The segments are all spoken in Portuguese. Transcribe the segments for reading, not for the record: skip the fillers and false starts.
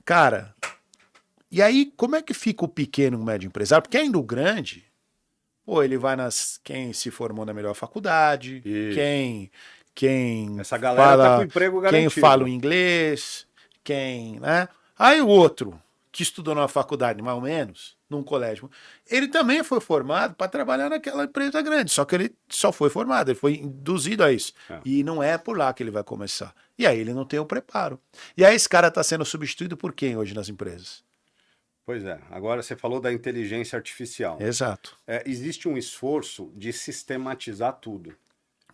Cara, e aí como é que fica o pequeno e médio empresário? Porque ainda o grande, pô, ele vai quem se formou na melhor faculdade, Isso. quem Essa galera tá com emprego quem fala o garantido. inglês, quem, né? Aí o outro que estudou numa faculdade mais ou menos, num colégio, ele também foi formado para trabalhar naquela empresa grande, só que ele só foi formado, ele foi induzido a isso. É. E não é por lá que ele vai começar. E aí ele não tem o preparo. E aí esse cara está sendo substituído por quem hoje nas empresas? Pois é. Agora você falou da inteligência artificial. Exato. Existe um esforço de sistematizar tudo. Sim.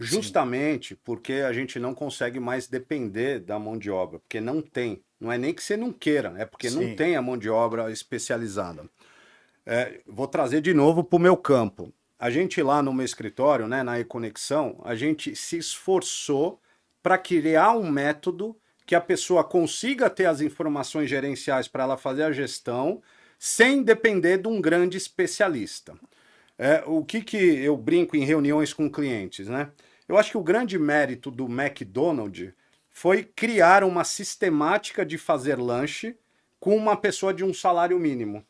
Justamente porque a gente não consegue mais depender da mão de obra, porque não tem. Não é nem que você não queira, é porque não Sim. tem a mão de obra especializada. Vou trazer de novo para o meu campo. A gente lá no meu escritório, né, na E-Conexão, a gente se esforçou para criar um método que a pessoa consiga ter as informações gerenciais para ela fazer a gestão sem depender de um grande especialista. O que eu brinco em reuniões com clientes, né? Eu acho que o grande mérito do McDonald's foi criar uma sistemática de fazer lanche com uma pessoa de um salário mínimo.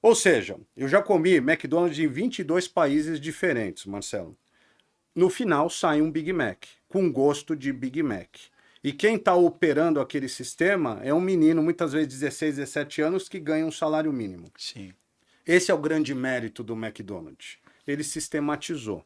Ou seja, eu já comi McDonald's em 22 países diferentes, Marcelo. No final sai um Big Mac, com gosto de Big Mac. E quem está operando aquele sistema é um menino, muitas vezes 16, 17 anos, que ganha um salário mínimo. Sim. Esse é o grande mérito do McDonald's. Ele sistematizou.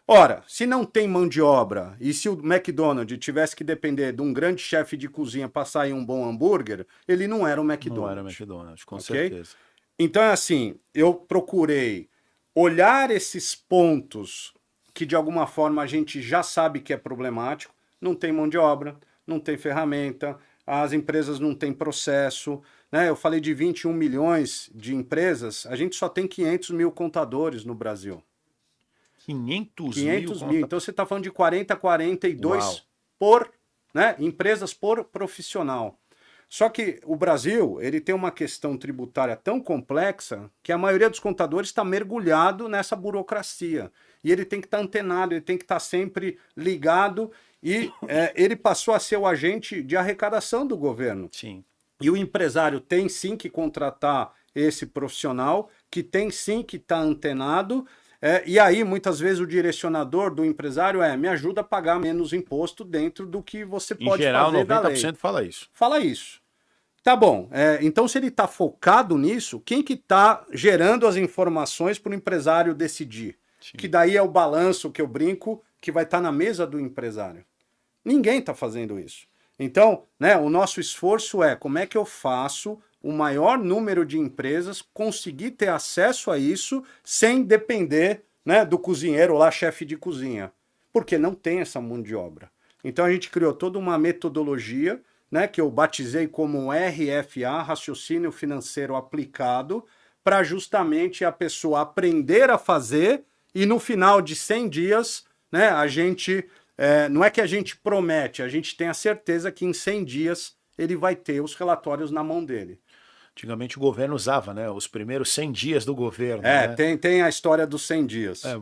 Ora, se não tem mão de obra e se o McDonald's tivesse que depender de um grande chefe de cozinha para sair um bom hambúrguer, ele não era o Não era McDonald's. McDonald's, com Ok? certeza. Então é assim, eu procurei olhar esses pontos que de alguma forma a gente já sabe que é problemático. Não tem mão de obra, não tem ferramenta, as empresas não têm processo, né? Eu falei de 21 milhões de empresas, a gente só tem 500 mil contadores no Brasil. 500 mil 500 mil. conta. Então você está falando de 40, Uau. 42 por, né, empresas por profissional. Só que o Brasil, ele tem uma questão tributária tão complexa que a maioria dos contadores está mergulhado nessa burocracia. E ele tem que estar antenado, ele tem que estar sempre ligado e ele passou a ser o agente de arrecadação do governo. Sim. E o empresário tem sim que contratar esse profissional, que tem sim que estar antenado, e aí muitas vezes o direcionador do empresário me ajuda a pagar menos imposto dentro do que você Em pode geral, fazer da lei. 90% fala isso. Fala isso. Tá bom, então se ele está focado nisso, quem que está gerando as informações para o empresário decidir? Sim. Que daí é o balanço que eu brinco que vai estar na mesa do empresário. Ninguém está fazendo isso. Então, né, o nosso esforço é como é que eu faço o maior número de empresas conseguir ter acesso a isso sem depender, né, do cozinheiro lá, chefe de cozinha. Porque não tem essa mão de obra. Então a gente criou toda uma metodologia, né, que eu batizei como RFA, Raciocínio Financeiro Aplicado, para justamente a pessoa aprender a fazer e no final de 100 dias, né, a gente, não é que a gente promete, a gente tem a certeza que em 100 dias ele vai ter os relatórios na mão dele. Antigamente o governo usava, né? Os primeiros 100 dias do governo, né? Tem a história dos 100 dias. É,